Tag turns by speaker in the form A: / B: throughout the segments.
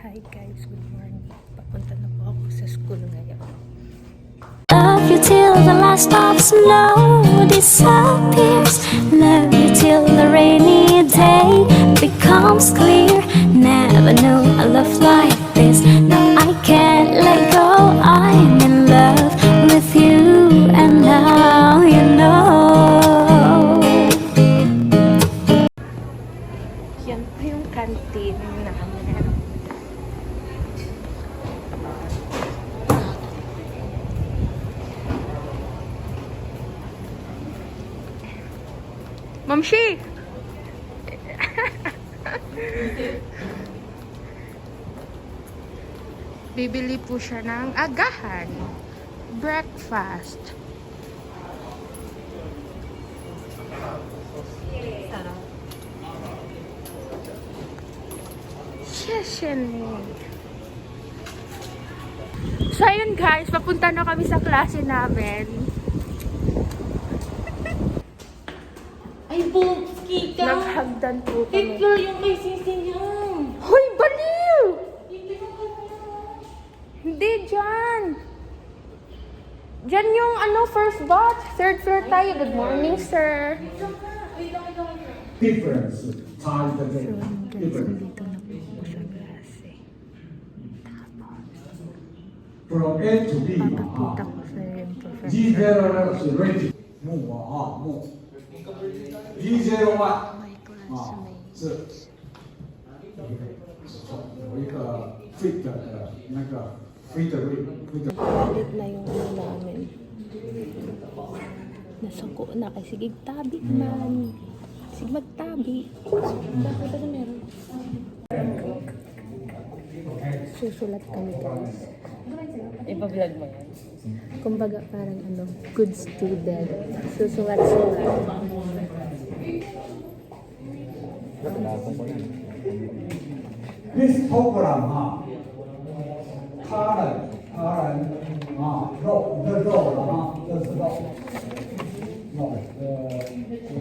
A: Hi guys, good morning. Papunta na po ako sa school ngayon.
B: Love you till the last of snow disappears. Love you till the rainy day becomes clear. Never knew a love like this. No, I can't let go. I'm in love with you, and now you know.
A: Yan po yung canteen namin. Mamshi! Bibili po siya ng agahan. Breakfast. So ayun guys, papunta na kami sa klase namin.
C: Ay, Bobs, Kika!
A: Naghagdan po kami.
C: Hitler yung kay Sisi niya!
A: Hoy, baliw!
C: Hindi na kanya!
A: Hindi dyan. Dyan yung first batch. Third floor tayo. Good morning, sir.
D: Difference. Time the difference.
A: Dito na po ako sa klase.
D: From A to B.
A: Papakita ko sa yung professor.
D: G0 is ready. Move on. Move. G01
A: My
D: 是有一个 fit 的那个 fit rate。
A: Palit na yung namin. Nasuko na kay sige tabi man. Sige magtabi. Bakit ano meron? Susulat kami guys.
C: Ipa-vlog mo yan?
A: Kumbaga parang good student. Susulat-sulat.
D: This program 他人肉的肉了这是肉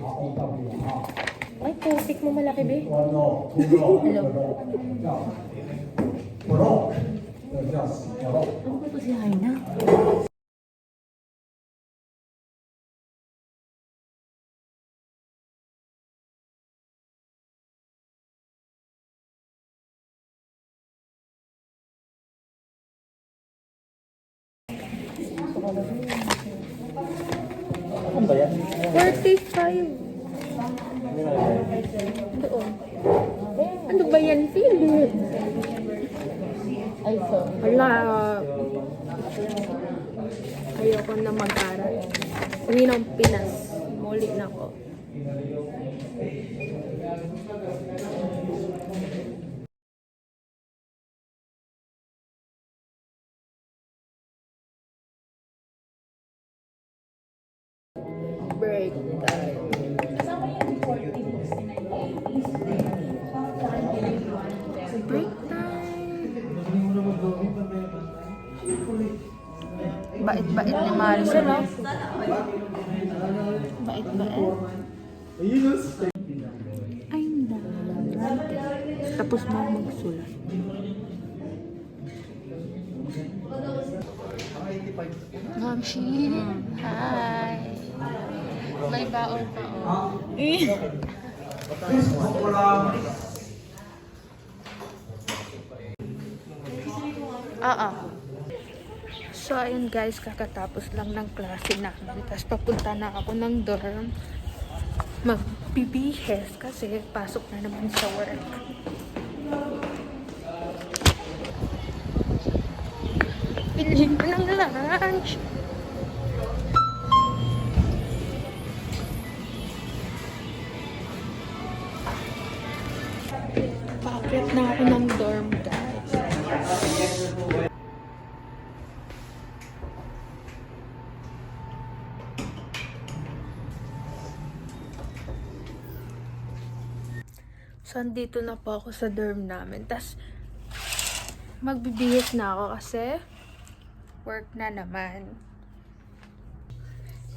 D: 好 OW
A: Ay, putik mo malaki be.
D: 肉猪肉的肉叫 bro 这叫死肉。
A: Ano ba ito si Haina?
C: Ano ba yan?
A: 45. Doon. Ano ba yan, Philip?
C: Ay, so.
A: Wala. Ayoko na mag-aral. Uwi ng Pinas. Muli na ako. Break time. Break time. Bait-bait ni Maricel, ha? Bait-bait. Ay, hindi. Tapos mo magsulat. Mamshi, hi. May baon pa, oh.
D: This program
A: Oo. So, ayun guys, kakatapos lang ng klase namin. Tapos papunta na ako ng dorm. Magbibihes kasi pasok na naman sa work. Piliin ko ng lunch. Paakyat na ako ng dorm, guys. So, andito na po ako sa dorm namin. Tapos, magbibihis na ako kasi work na naman.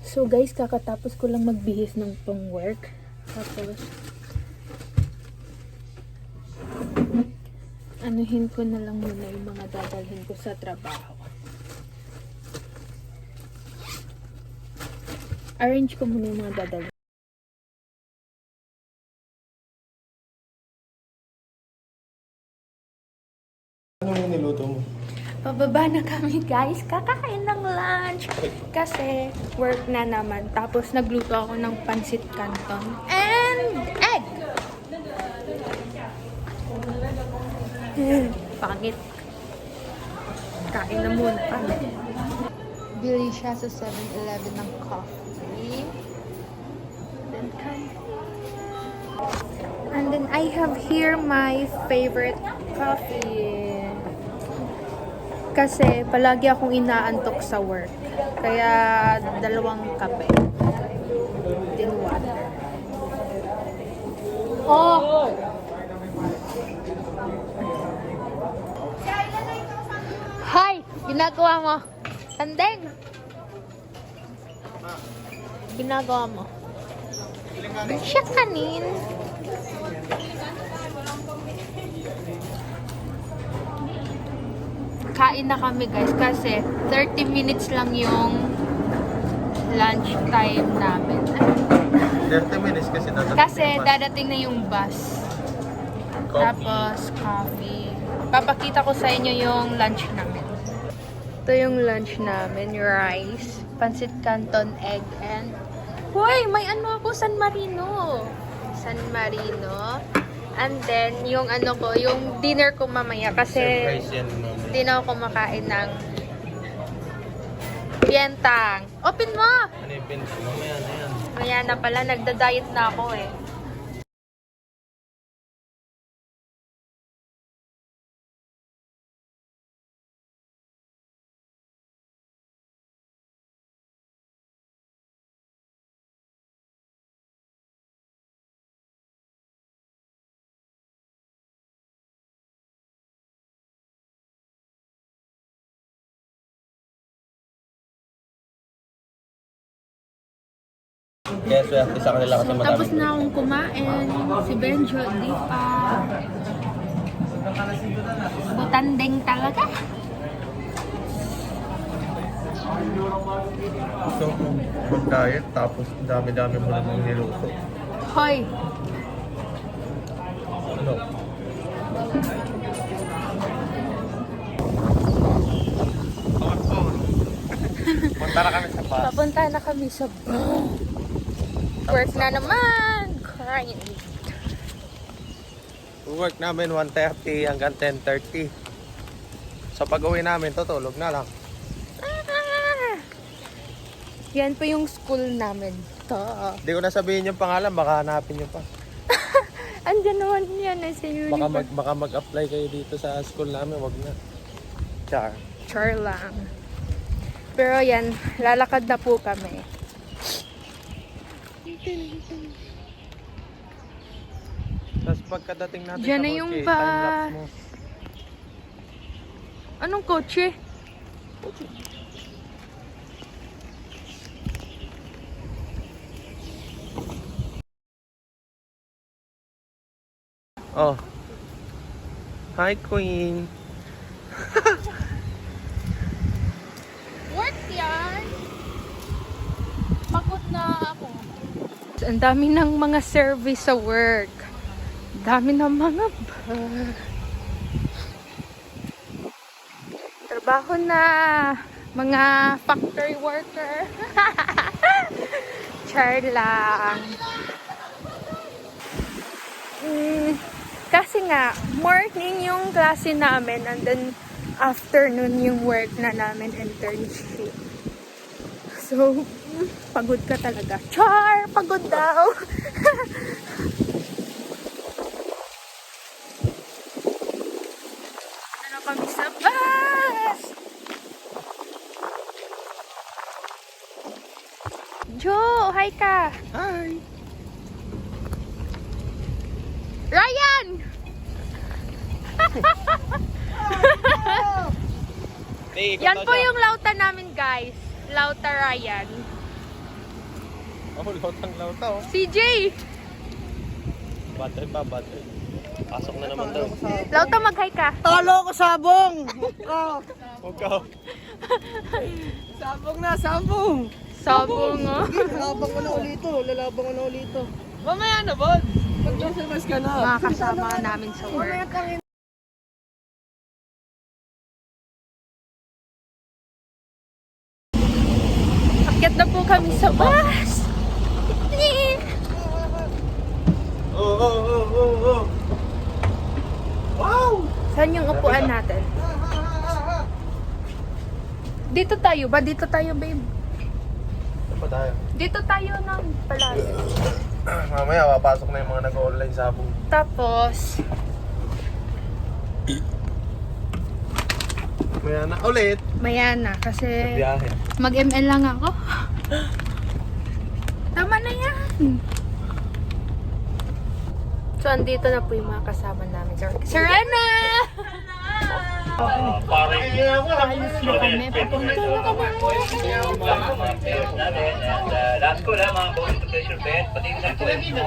A: So, guys, kakatapos ko lang magbihis ng pang work. Tapos, Anuhin ko na lang muna yung mga dadalhin ko sa trabaho. Arrange ko muna yung mga dadalhin.
E: Ano yung niluto mo?
A: Pababa na kami guys, kakain ng lunch. Kasi work na naman. Tapos nagluto ako ng pancit canton and egg. Pangit. Kain na muna kami. Bili siya sa 7-Eleven ng coffee. Then come. And then I have here my favorite coffee. Kasi palagi akong inaantok sa work. Kaya 2 kape. Then water. Oh! Hi! Ginagawa mo? Tandeng! Ginagawa mo? Siya kanin. Kain na kami guys kasi 30 minutes lang yung lunch time namin.
E: 30 minutes kasi dadating.
A: Kasi dadating na yung bus. Tapos coffee. Papakita ko sa inyo yung lunch namin. Ito yung lunch namin, rice, pancit canton, egg, and hoy, may ano ako, San Marino. San Marino. And then, yung ano ko, yung dinner ko mamaya kasi
E: Surprise yan, mami.
A: hindi na ako kumakain ng pientang. Open mo!
E: Ano yung pinto? Mamaya na yan.
A: Maya na pala, nagda-diet na ako eh.
E: Kaya swerte sa kanila kasi madami.
A: Tapos na akong kumain. Si Benjo, di pa. Butandeng talaga.
E: Gusto ko mag-diet tapos dami-dami mo namang niluto.
A: Hoy!
E: Ano? Punta na kami sa bus.
A: Papunta na kami sa work na naman. Crying.
E: Work namin 1:30 hanggang 10:30. Sa pag-uwi namin, tutulog na lang.
A: Ah! Yan po yung school namin. To.
E: Hindi ko na sabihin yung pangalan, baka hanapin nyo pa.
A: Andyan naman yan. Nasa uniform.
E: Baka mag-apply kayo dito sa school namin, wag na. Char.
A: Char lang. Pero yan, lalakad na po kami.
E: Tapos pagkadating natin
A: Diyan
E: sa
A: na
E: work,
A: yung
E: time-lapse mo.
A: Anong kotse?
E: Oh. Hi, Queen.
A: Work yan! Pagod na ako. Ang dami ng mga service sa work. Dami ng mga bag. Trabaho na. Mga factory worker. Char lang. Kasi nga, morning yung klase namin and then afternoon yung work na namin, internship. So, pagod ka talaga. Char! Pagod daw! Ano kami sa bus? Jo! Hi ka!
E: Hi.
A: Ryan! Yan po yung lauta namin, guys. Lauta Ryan.
E: Oh, lautang lauta oh.
A: CJ!
E: Battery pa, battery. Pasok na naman daw.
A: Lauta, mag-hi ka.
C: Talo ko sabong!
E: Huwag ka.
C: Sabong na, sabong!
A: Sabong, oh.
C: Lalabang ko na ulito, lalabang ko na ulito. Mamaya na, Bod! Mag-SMS ka na.
A: Mga kasama namin sa work. Akyat na po kami sa bus.
E: Oh. Wow!
A: Saan yung upuan natin? Dito tayo ba? Dito tayo, babe.
E: Saan ba tayo?
A: Dito tayo ng palayo.
E: Mamaya, papasok na yung mga nag-online sabong.
A: Tapos,
E: Maya na ulit.
A: maya na kasi
E: Biyahe.
A: mag-ML lang ako. Tama na yan. So, andito na po yung mga kasama namin. Serena!
F: Last ko lang mga bonus to pleasure bet. Pati yung sa kuwet mo.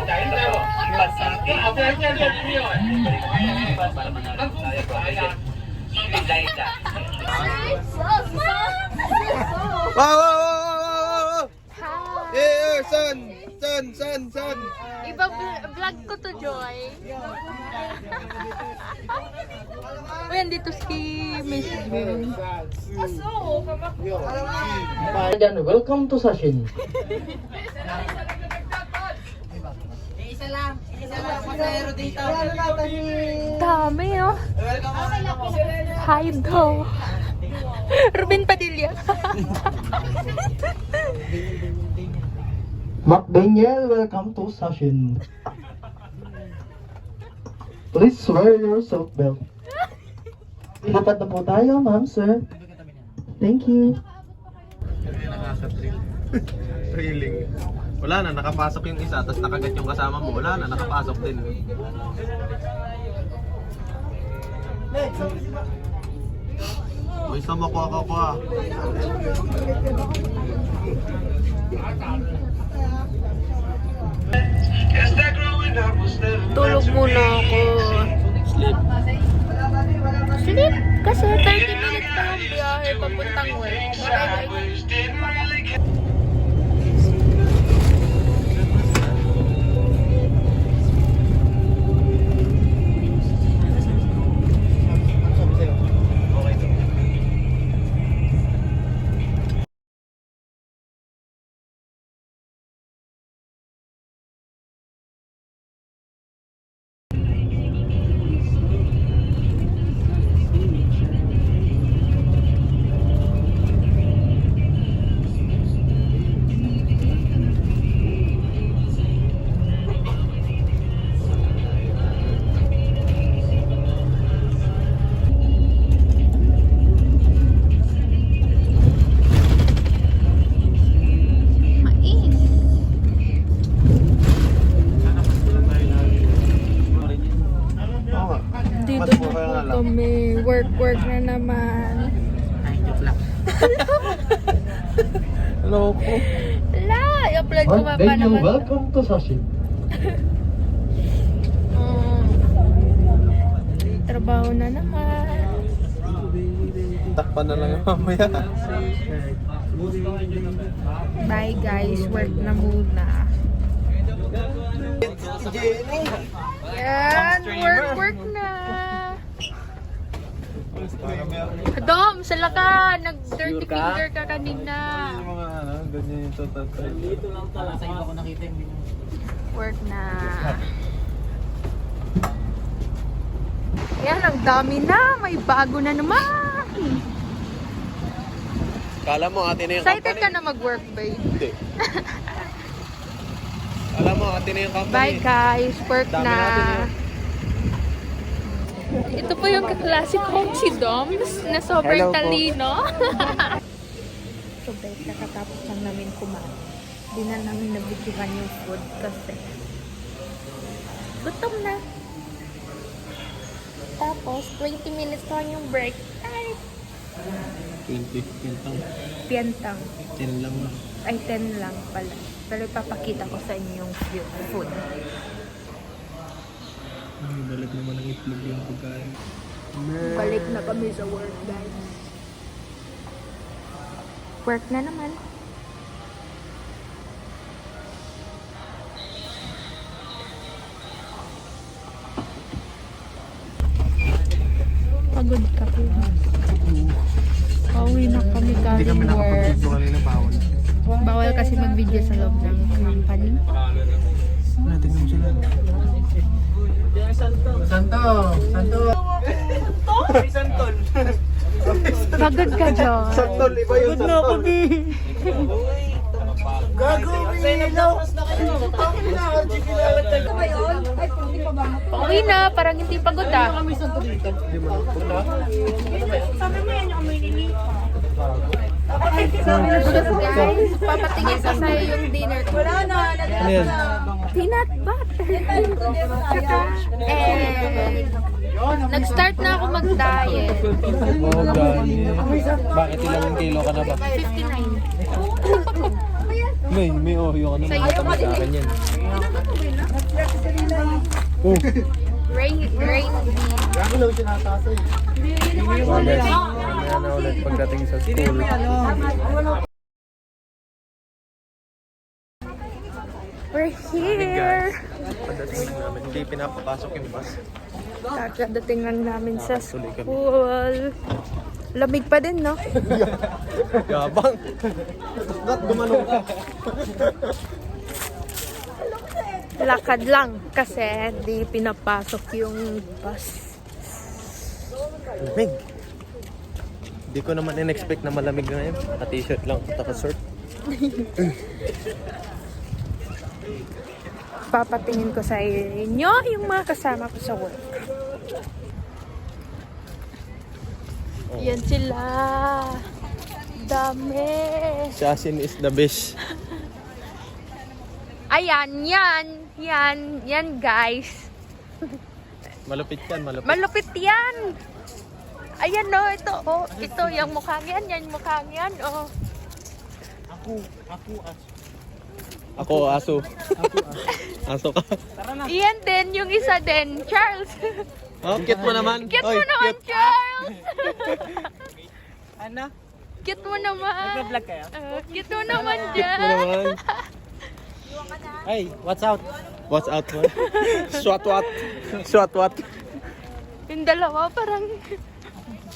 F: Para manalo tayo po. Liza.
E: Wow! Yeah, son!
A: Iba-vlog ko to, Joy. Uy, andito si Miss June.
C: Again, welcome to Sashin.
A: Dami, oh. Hi, do. Ruben Padilla.
G: Mark Daniel, welcome to Sashin. Please wear your seatbelt. Ilapad na po tayo, ma'am, sir. Thank you.
E: Thrilling. Wala na, nakapasok yung isa, tapos nakagat yung kasama mo. Wala na, nakapasok din. Uy, sama ko ako pa.
A: Tulog muna ako. Sleep? Kasi 30 minutes pa yung biyahe papuntang work. Dito na po kami. Work na naman.
E: Hello po.
A: Wala! I-upload ko
G: Mark
A: pa
G: Daniel,
A: naman.
G: welcome to Sashin.
A: Trabaho na naman.
E: Takpan na lang yung mamaya.
A: Bye guys, work na muna. Yan, work na. Dom, sala ka. Nag-dirty finger ka kanina.
E: Yung mga ganyan yung total.
C: Dito lang pala, sa iba ko nakita yung
A: Work na. Yan, ang dami na. May bago na naman.
E: Kala mo atin na yung
A: Excited
E: company.
A: ka na mag-work, babe?
E: Hindi. Kala mo atin na yung company.
A: Bye guys, work
E: Dami
A: na.
E: natin
A: Ito po yung kaklase kong si Doms na sobrang
E: Hello po.
A: talino. So guys, nakatapos lang namin kumain. Di na namin nabigyan yung food kasi gutom na. Tapos, 20 minutes lang yung break. Ay,
E: 20 lang.
A: piantang.
E: 10 lang.
A: Ay, 10 lang pala. Pero ipapakita ko sa inyo yung food.
E: Dalat naman ng itlog yung pagkain.
A: Balik na kami sa work, guys. Work na naman. Pagod ka po. Pauwi na kami
E: Hindi kami
A: galing work.
E: nakapag-video kanina, bawal.
A: Bawal kasi mag-video sa loob ng company.
E: Natin mo sila.
G: Santo! Santo!
A: Pagod ka, John.
E: Santol, iba yung santol.
A: Pauwi na, parang hindi pagod ah. Guys, papatingin ko sa'yo yung dinner ko.
E: Ano yan?
A: Peanut butter. And nag-start na ako mag-diet.
E: Oh, gani. Bakit ilang kilo ka na ba?
A: 59.
E: May Oreo ka na.
A: Sa'yo.
E: Sa akin yan. Oh.
A: Rain bean.
E: Mamaya na ulit pagdating sa school.
A: We're here.
E: Pagdating lang namin, hindi pinapapasok yung bus.
A: Kakadating lang namin sa school. Lamig pa din, no?
E: Gabang. Ba't gumanong ka?
A: Lakad lang kasi hindi pinapasok yung bus.
E: Lamig. Hindi ko naman in-expect na malamig ngayon. Naka-t-shirt lang, taka-short.
A: Papatingin ko sa inyo yung mga kasama ko sa work. Yan sila. Dami.
E: Shasin is the best.
A: Ayan, yan guys.
E: Malupit yan, malupit.
A: Malupit yan. Ayan no, ito yung mukhang yan mukhang yan, oh.
E: Ako, aso. Aso ka.
A: Iyan din, yung isa din, Charles.
E: Oh, cute mo naman.
A: Cute
E: Oy,
A: mo naman,
E: cute.
A: Charles.
C: Ano?
A: Cute mo naman.
C: Nag-vlog kayo?
A: Cute mo naman
E: Cute mo
A: dyan.
E: naman.
C: Hey, what's out?
E: Watch out mo. Swat what? Swat what?
A: Yung dalawa parang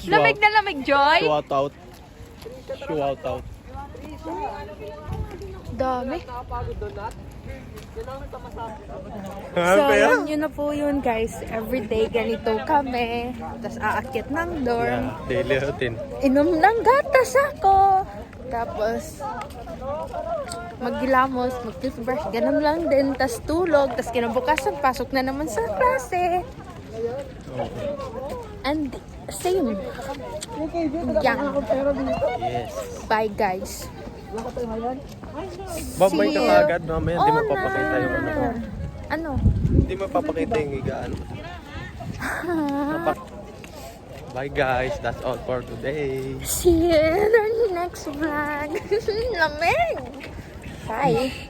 A: lamig na lamig, Joy.
E: Swat out. Swat out.
A: Dami.
E: Ano
A: So, yun na po yun, guys. Everyday ganito kami. Tapos aakyat ng dorm.
E: Yeah, daily routine.
A: Inom ng gatas ako. Tapos, maggilamos, mag-toothbrush, ganun lang din. Tapos tulog. Tapos kinabukasan, pasok na naman sa klase. And same. Yan.
E: Yes.
A: Bye, guys.
E: Babay ka
A: See you.
E: agad, mamaya hindi mo papakita yung ano.
A: Ano?
E: Hindi mo papakita yung higaan. Bye guys, that's all for today.
A: See you in our next vlog. Lamig! Bye!